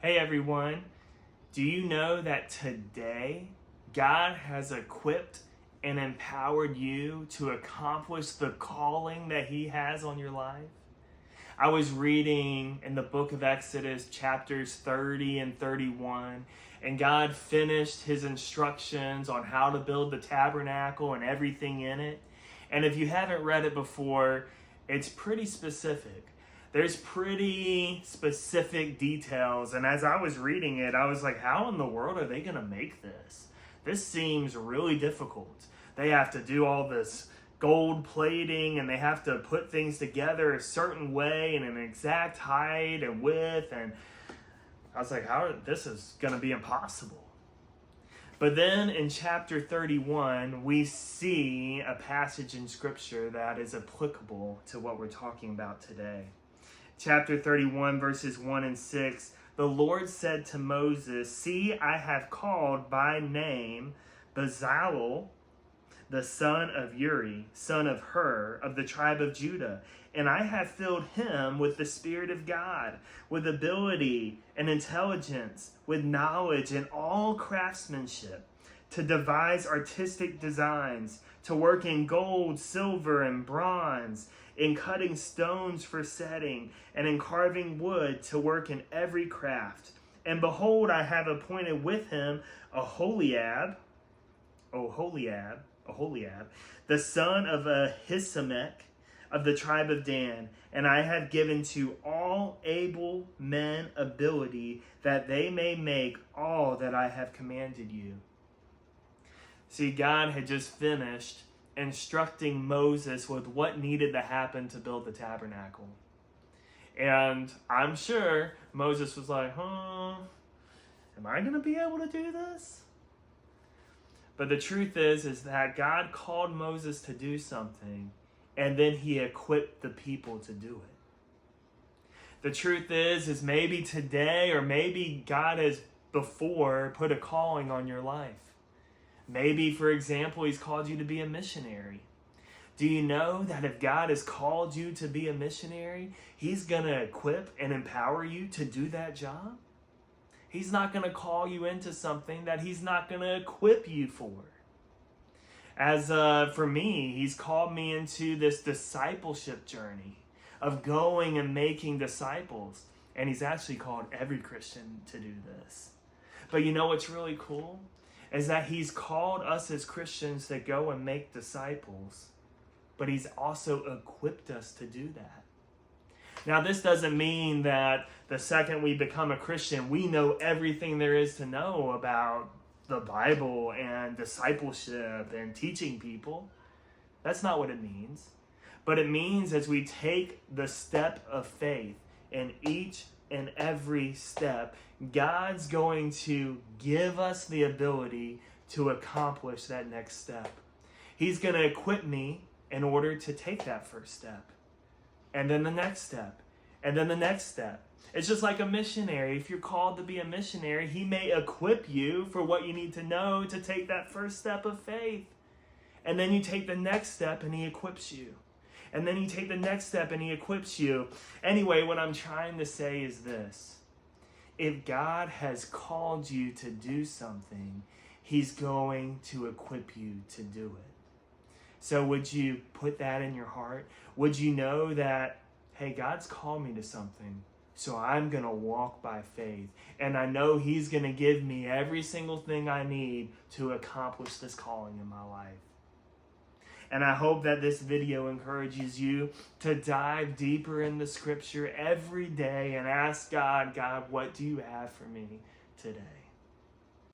Hey everyone, do you know that today God has equipped and empowered you to accomplish the calling that He has on your life? I was reading in the book of Exodus chapters 30 and 31, and God finished His instructions on how to build the tabernacle and everything in it. And if you haven't read it before, it's pretty specific. There's pretty specific details, and as I was reading it, I was like, how in the world are they going to make this? This seems really difficult. They have to do all this gold plating, and they have to put things together a certain way and an exact height and width, and I was like, this is going to be impossible. But then in chapter 31, we see a passage in Scripture that is applicable to what we're talking about today. Chapter 31, verses 1 and 6, the Lord said to Moses, "See, I have called by name Bezalel, the son of Uri, son of Hur, of the tribe of Judah, and I have filled him with the Spirit of God, with ability and intelligence, with knowledge and all craftsmanship, to devise artistic designs, to work in gold, silver, and bronze, in cutting stones for setting, and in carving wood, to work in every craft. And behold, I have appointed with him Oholiab, the son of Ahisamach, of the tribe of Dan, and I have given to all able men ability, that they may make all that I have commanded you." See, God had just finished instructing Moses with what needed to happen to build the tabernacle. And I'm sure Moses was like, am I going to be able to do this? But the truth is that God called Moses to do something, and then He equipped the people to do it. The truth is maybe today, or maybe God has before put a calling on your life. Maybe, for example, He's called you to be a missionary. Do you know that if God has called you to be a missionary, He's going to equip and empower you to do that job? He's not going to call you into something that He's not going to equip you for. As for me, He's called me into this discipleship journey of going and making disciples. And He's actually called every Christian to do this. But you know what's really cool? Is that He's called us as Christians to go and make disciples, but He's also equipped us to do that. Now, this doesn't mean that the second we become a Christian, we know everything there is to know about the Bible and discipleship and teaching people. That's not what it means. But it means as we take the step of faith in each and every step, God's going to give us the ability to accomplish that next step. He's going to equip me in order to take that first step. And then the next step. And then the next step. It's just like a missionary. If you're called to be a missionary, He may equip you for what you need to know to take that first step of faith. And then you take the next step and He equips you. And then you take the next step and He equips you. Anyway, what I'm trying to say is this. If God has called you to do something, He's going to equip you to do it. So would you put that in your heart? Would you know that, hey, God's called me to something, so I'm going to walk by faith. And I know He's going to give me every single thing I need to accomplish this calling in my life. And I hope that this video encourages you to dive deeper in the Scripture every day and ask God, what do you have for me today?